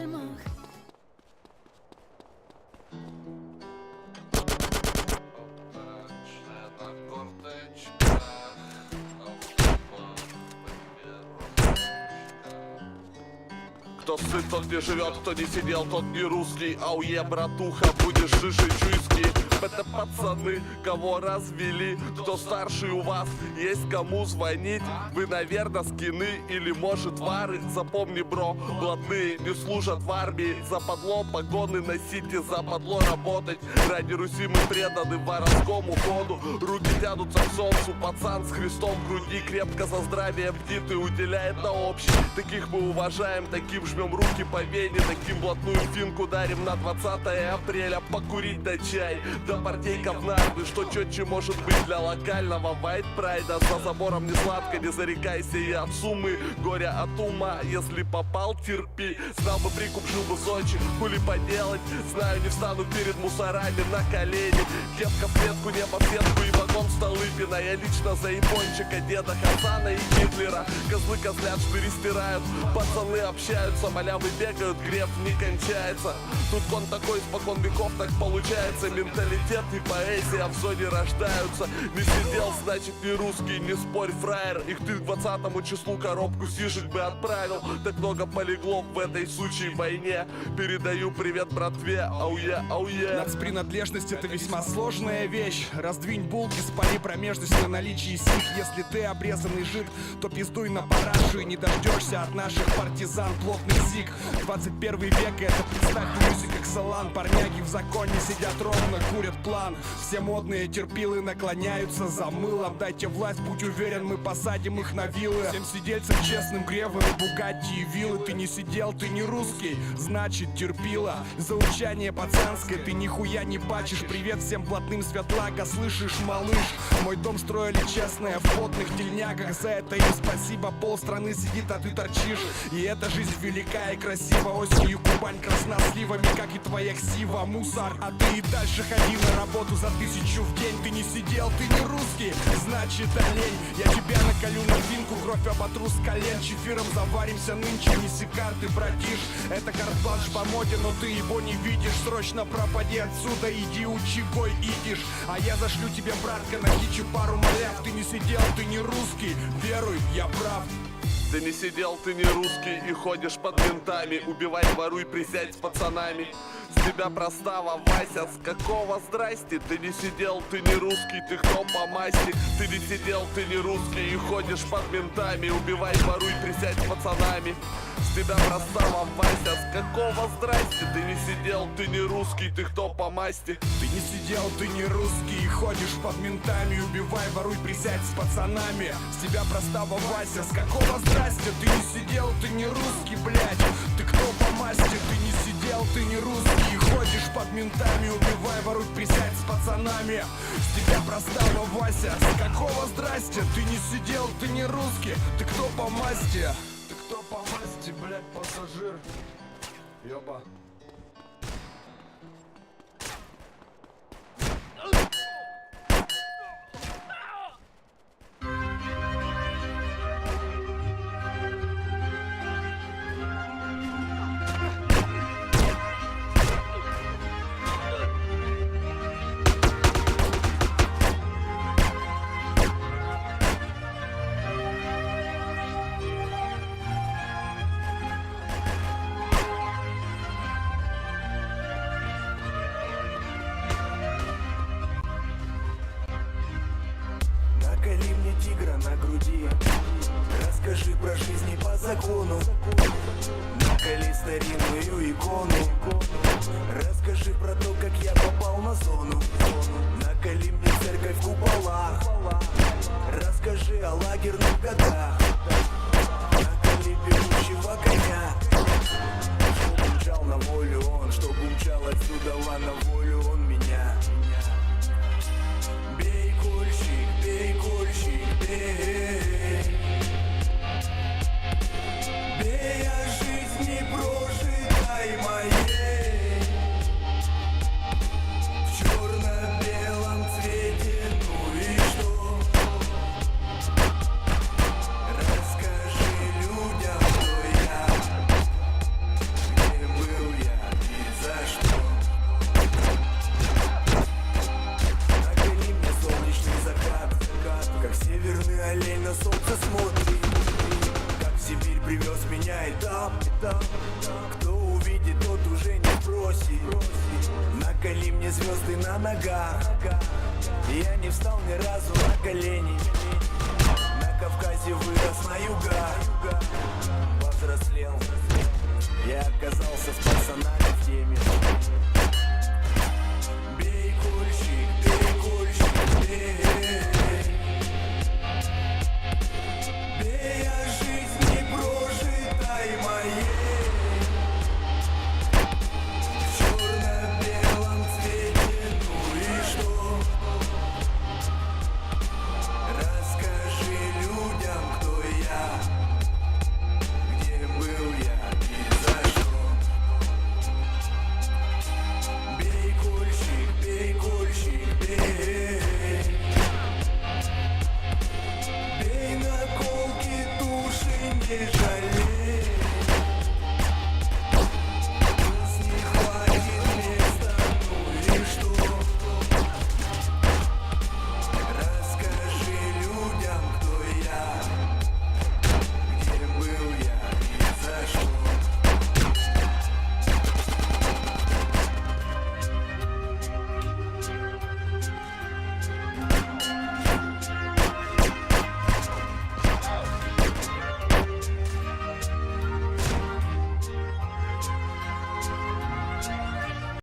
фильмах. Кто сыт, тот не живет, кто не сидел, тот не русский. Ауе, братуха, будешь шиши чуйский. Это пацаны, кого развели. Кто старший у вас, есть кому звонить. Вы, наверное, скины или, может, вары. Запомни, бро, блатные не служат в армии. Западло погоны носите, западло работать. Ради Руси мы преданы воровскому ходу. Руки тянутся к солнцу, пацан с Христом в груди. Крепко за здравие бдит и уделяет на общий. Таких мы уважаем, таким жмем руки по вене. Таким блатную финку дарим на 20 апреля. Покурить да чай, да партейка в нарды. Что четче может быть для локального вайт прайда. За забором не сладко, не зарекайся и от суммы. Горя от ума, если попал, терпи. Знал бы прикуп, жил бы в Сочи, хули поделать. Знаю, не встану перед мусорами на колени. Кепка в клетку, небо в сетку и вагон Столыпина. Я лично за япончика, деда Хасана и Гитлера. Козлы козлят, штыри стирают, пацаны общаются, малявы бегают, греф не кончается. Тут он такой, испокон веков так получается. Менталитет и поэзия в зоне рождаются. Не сидел, значит не русский, не спорь, фраер. Их ты к 20 числу коробку сишек бы отправил. Так много полегло в этой сучьей войне. Передаю привет братве, ауе, ауе. Нацпринадлежность — это весьма сложная вещь. Раздвинь булки, спали промежность на наличии сих. Если ты обрезанный жид, то пиздуй на парашу и не дождешься от наших партизан плотных зиг. 21 век — это, представь, мюзик Экселан. Парняги в законе сидят ровно, курят план. Все модные терпилы наклоняются за мылом. Дайте власть, будь уверен, мы посадим их на виллы. Всем сидельцам честным гревы, Бугатти и виллы. Ты не сидел, ты не русский, значит терпила. Заучание пацанское, ты нихуя не бачишь. Привет всем блатным Светлака, слышишь, малыш? Мой дом строили честные в потных тельняках. За это им спасибо, полстраны сидит, а ты торчишь. И эта жизнь велика и красива. Осенью Кубань красна сливами, как и твоя ксива. Мусор, а ты и дальше ходи на работу за 1000 в день. Ты не сидел, ты не русский, значит олень. Я тебя наколю на финку, кровь оботру с колен. Чефиром заваримся нынче, неси карты, братиш. Это карт-бланш по моде, но ты его не видишь. Срочно пропади отсюда, иди учи бой идиш. А я зашлю тебе, братка, на кичу пару маляв. Ты не сидел, ты не русский, веруй, я прав. Ты не сидел, ты не русский и ходишь под ментами. Убивай, воруй, присядь с пацанами. С тебя простава, Вася, с какого здрасте? Ты не сидел, ты не русский, ты кто по масти? Ты не сидел, ты не русский и ходишь под ментами. Убивай, воруй, присядь с пацанами. С тебя простава, Вася, с какого здрасте? Ты не сидел, ты не русский, ты кто по масти? Ты не сидел, ты не русский и ходишь под ментами. Убивай, воруй, присядь с пацанами. С тебя простава, Вася, с какого здрасте? Ты не сидел, ты не русский, блядь. Ты кто по масти? Ты не сидел, ты не русский и ходишь под ментами. Убивай, воруй, присядь с пацанами. С тебя простава, Вася, с какого здрасте? Ты не сидел, ты не русский. Ты кто по масти? Ты кто по масти, блядь, пассажир? Ёба. Наколи мне тигра на груди, расскажи про жизнь не по закону. Наколи старинную икону, расскажи про то, как я попал на зону. Наколи мне церковь в куполах, расскажи о лагерных годах. Наколи бегущего коня, чтоб умчал на волю он, чтоб умчал отсюда на волю он меня. Бей, кольщик, бей. Бей о жизни прожитой моей. В черно-белом цвете, ну и что? привез меня этап. Кто увидит, тот уже не спросит. Наколи мне звезды на ногах. Я не встал ни разу на колени. На Кавказе вырос на югах.